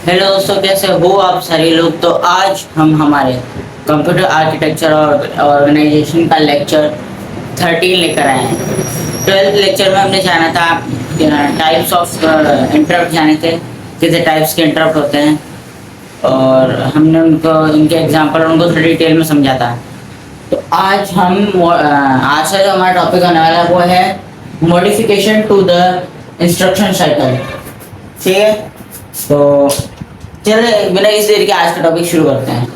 Hello दोस्तों, कैसे हो आप सारे लोग। तो आज हम हमारे कंप्यूटर आर्किटेक्चर और ऑर्गेनाइजेशन का लेक्चर 13 लेकर आए हैं। 12th लेक्चर में हमने जाना था टाइप्स ऑफ इंटरप्ट, जाने थे कितने टाइप्स के इंटरप्ट होते हैं, और हमने उनको उनके एग्जांपल उनको थोड़ी डिटेल में समझा था। तो आज आज का जो हमारा टॉपिक होने वाला है वो है modification to the instruction cycle. ठीक है, तो चलिए बिना किसी देर के आज का टॉपिक शुरू करते हैं।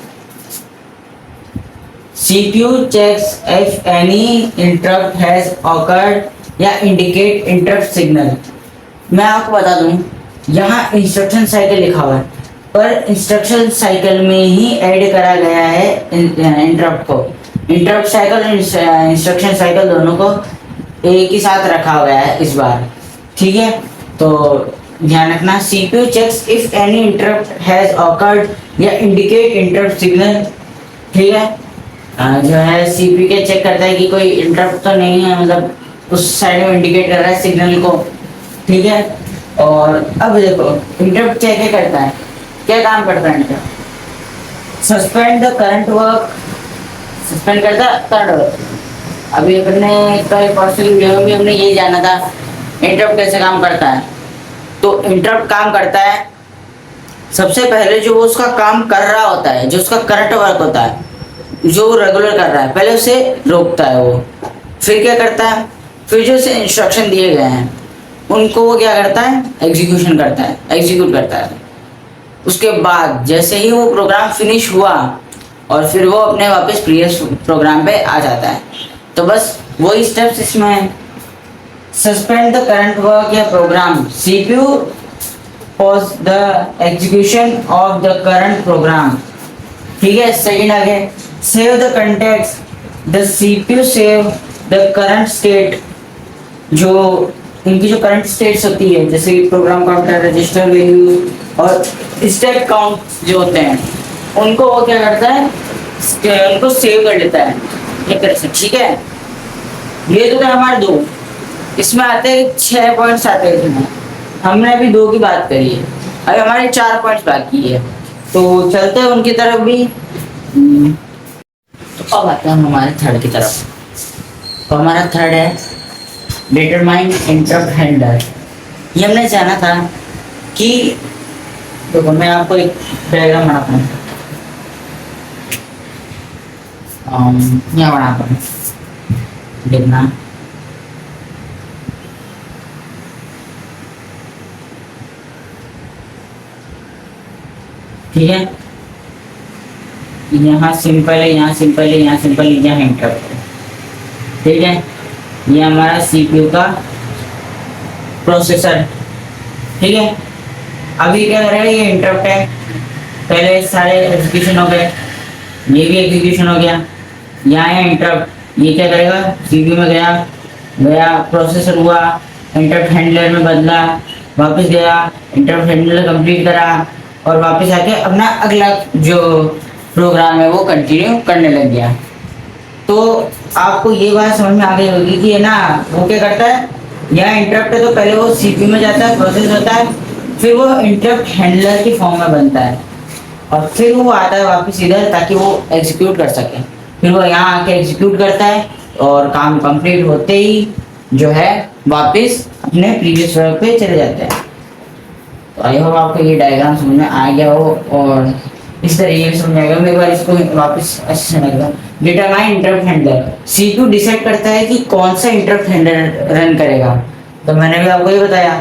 CPU checks if any interrupt has occurred या indicate interrupt signal। मैं आपको बता दूं, यहाँ इंस्ट्रक्शन साइकिल लिखा हुआ है, पर इंस्ट्रक्शन साइकिल में ही ऐड करा गया है इंटरप्ट को। इंटरप्ट साइकिल और इंस्ट्रक्शन साइकिल दोनों को एक ही साथ रखा गया है इस बार। ठीक है, तो ध्यान रखना, CPU checks if any interrupt has occurred या indicate interrupt signal। ठीक है, जो है CPU के चेक करता है कि कोई इंटरप्ट तो नहीं है, मतलब उस साइड में इंडिकेट कर रहा है सिग्नल को। ठीक है, और अब देखो इंटरप्ट क्या क्या करता है, क्या काम करता है interrupt. Suspend the current work, suspend करता है करंट वर्क। अभी अपने कल परसों की वीडियो में हमने ये जाना था इंटरप्ट कैसे काम करता है। तो इंटरप्ट काम करता है, सबसे पहले जो वो उसका काम कर रहा होता है, जो उसका करंट वर्क होता है, जो रेगुलर कर रहा है, पहले उसे रोकता है वो। फिर क्या करता है, फिर जो उसे इंस्ट्रक्शन दिए गए हैं उनको वो क्या करता है, एग्जीक्यूशन करता है, एग्जीक्यूट करता है। उसके बाद जैसे ही वो प्रोग्राम फिनिश हुआ और फिर वो अपने वापस प्रीवियस प्रोग्राम पे आ जाता है। तो बस वही स्टेप्स इसमें है। सस्पेंड द करंट वर्क या programme, CPU pause the execution of the current program। ठीक है, सेकंड आगे, save the context, the CPU save the current state. जो इनकी जो करंट स्टेट्स होती है, जैसे प्रोग्राम काउंटर, रजिस्टर वैल्यू और स्टेप काउंट जो होते हैं, उनको वो क्या करता है, उनको सेव कर लेता है एक तरह से। ठीक है, ये तो हमारे दो, इसमें आते हैं 6 पॉइंट्स आते हैं इसमें। हमने अभी 2 की बात करी है, अभी हमारे 4 पॉइंट्स बाकी है, तो चलते हैं उनकी तरफ भी। तो अब आते हैं हमारे थर्ड की तरफ। तो हमारा थर्ड है डिटरमाइन इंटरप्ट हैंडलर। ये हमने जाना था कि देखो मैं आपको एक डायग्राम बनाता हूँ, यहाँ बनाता हूँ, देखना। ठीक है, यहाँ सिंपल है, यहाँ सिंपल है, यहाँ सिंपल है, यहाँ इंटरप्ट है। ठीक है, ये हमारा CPU का प्रोसेसर। ठीक है, अभी क्या करेगा, ये इंटरप्ट है, पहले सारे एग्जीक्यूशन हो गए, ये भी एग्जीक्यूशन हो गया, यहाँ है इंटरप्ट। ये क्या करेगा, CPU में गया, प्रोसेसर हुआ, इंटरप्ट हैंडलर में बदला, वापस गया, इंटरप्ट हैंडलर कंप्लीट करा, और वापस आके अपना अगला जो प्रोग्राम है वो कंटिन्यू करने लग गया। तो आपको ये बात समझ में आ गई होगी कि है ना, वो क्या करता है, यहाँ इंटरप्ट है तो पहले वो CPU में जाता है, प्रोसेस होता है, फिर वो इंटरप्ट हैंडलर की फॉर्म में बनता है, और फिर वो आता है वापस इधर ताकि वो एग्जीक्यूट कर सके। फिर वो यहाँ आके एग्जीक्यूट करता है, और काम कंप्लीट होते ही जो है वापस अपने प्रीवियस वर्क पे चले जाते हैं। तो आई होप आपको ये डायग्राम समझ में आ गया हो, और इस तरीके से समझ आएगा। मैं एक बार इसको वापस अच्छे से समझ लूँ। Determine interrupt handler, CPU decide करता है कि कौन सा इंटरप्ट हैंडलर रन करेगा। तो मैंने भी आपको ये बताया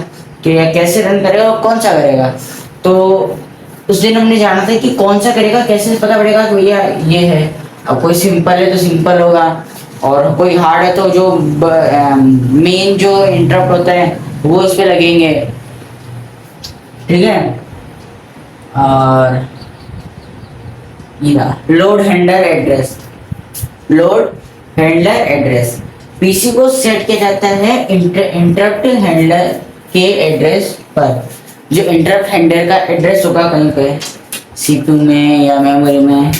कि यह कैसे रन करेगा और कौन सा करेगा। तो उस दिन हमने जाना था कि कौन सा करेगा, कैसे पता पड़ेगा कि भैया ये है। अब कोई सिंपल है तो सिंपल होगा, और कोई हार्ड है तो जो मेन जो इंटरप्ट होता है वो उस पर लगेंगे। ठीक है, और ये load handler address, load handler address, PC को सेट किया जाता है इंटरप्ट हैंडलर के एड्रेस पर। जो इंटरप्ट हैंडलर का एड्रेस होगा कहीं पे CPU में या मेमोरी में,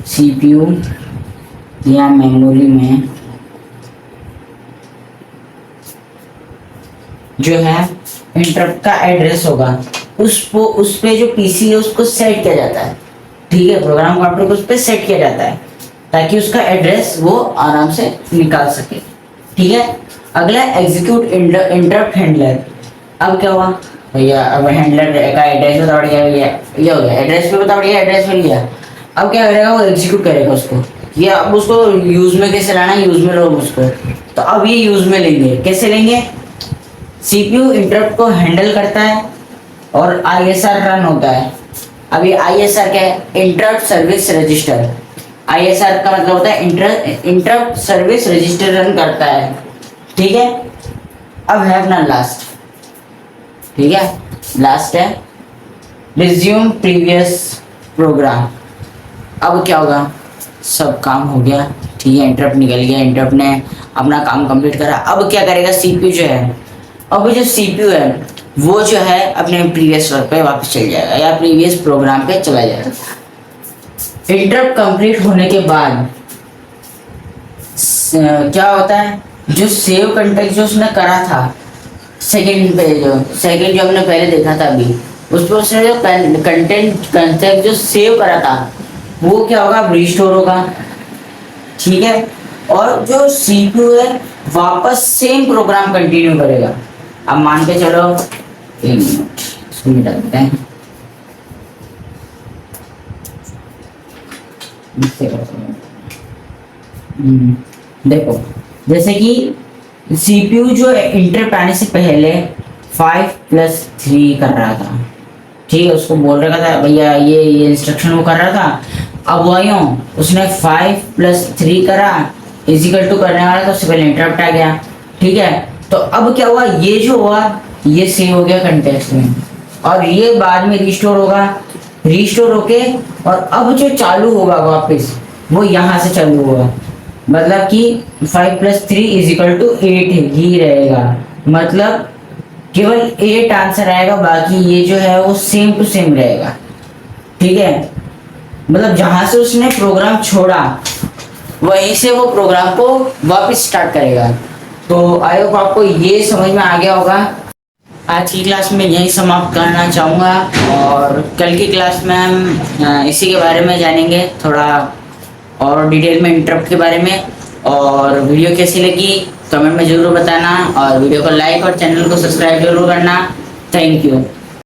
CPU या मेमोरी में जो है इंटरप्ट का एड्रेस होगा, उस पे जो पीसी है उसको सेट किया जाता है। ठीक है, प्रोग्राम काउंटर को उस पे सेट किया जाता है ताकि उसका एड्रेस वो आराम से निकाल सके। ठीक है, अगला एग्जीक्यूट इंटरप्ट हैंडलर। अब क्या हुआ भैया, अब हैंडलर का एड्रेस बता बढ़िया, ये हो गया एड्रेस पे बता बढ़िया, एड्रेस मिल गया। अब क्या करेगा, वो एग्जीक्यूट करेगा उसको, या अब उसको यूज में कैसे लाना है, यूज में लो उसको। तो अब ये यूज में लेंगे, कैसे लेंगे, सीपीयू इंटरप्ट को हैंडल करता है और आईएसआर रन होता है। अब ये आईएसआर क्या है, इंटरप्ट सर्विस रजिस्टर। आईएसआर का मतलब होता है इंटरप्ट सर्विस रजिस्टर रन करता है। ठीक है, अब है अपना लास्ट। ठीक है, लास्ट है रिज्यूम प्रीवियस प्रोग्राम। अब क्या होगा, सब काम हो गया। ठीक है, इंटरप्ट निकल गया, इंटरप्ट ने अपना काम कंप्लीट करा। अब क्या करेगा सीपीयू जो है, अब जो सीपीयू है वो जो है अपने प्रीवियस वर्क पे वापस चल जाएगा या प्रीवियस प्रोग्राम पे चला जाएगा। इंटरप्ट कंप्लीट होने के बाद क्या होता है, जो सेव कंटेंट जो उसने करा था सेकंड जो हमने पहले देखा था अभी, उस पर उसने जो कंटेंट जो सेव करा था वो क्या होगा, रिस्टोर होगा। ठीक है, और जो सीपीयू है वापस सेम प्रोग्राम कंटिन्यू करेगा। अब मान के चलो, एक मिनट इसको मिटा देते हैं। देखो, जैसे कि सीपीयू जो इंटरप्ट आने से पहले 5+3 कर रहा था। ठीक है, उसको बोल रहा था भैया ये इंस्ट्रक्शन वो कर रहा था। अब वही उसने 5+3 करा इजिकल टू करने वाला था, उससे पहले इंटरप्ट आ गया। ठीक है, तो अब क्या हुआ, ये जो हुआ ये सेव हो गया कंटेक्स्ट में, और ये बाद में रिस्टोर होगा। रिस्टोर होके और अब जो चालू होगा वापस वो यहाँ से चालू होगा, मतलब कि 5+3 = 8 ही रहेगा। मतलब केवल 8 आंसर आएगा, बाकी ये जो है वो सेम टू सेम रहेगा। ठीक है, मतलब जहां से उसने प्रोग्राम छोड़ा वहीं से वो प्रोग्राम को वापस स्टार्ट करेगा। तो आई होप आपको ये समझ में आ गया होगा। आज की क्लास में यही समाप्त करना चाहूँगा, और कल की क्लास में हम इसी के बारे में जानेंगे, थोड़ा और डिटेल में इंटरप्ट के बारे में। और वीडियो कैसी लगी कमेंट में ज़रूर बताना, और वीडियो को लाइक और चैनल को सब्सक्राइब जरूर करना। Thank you.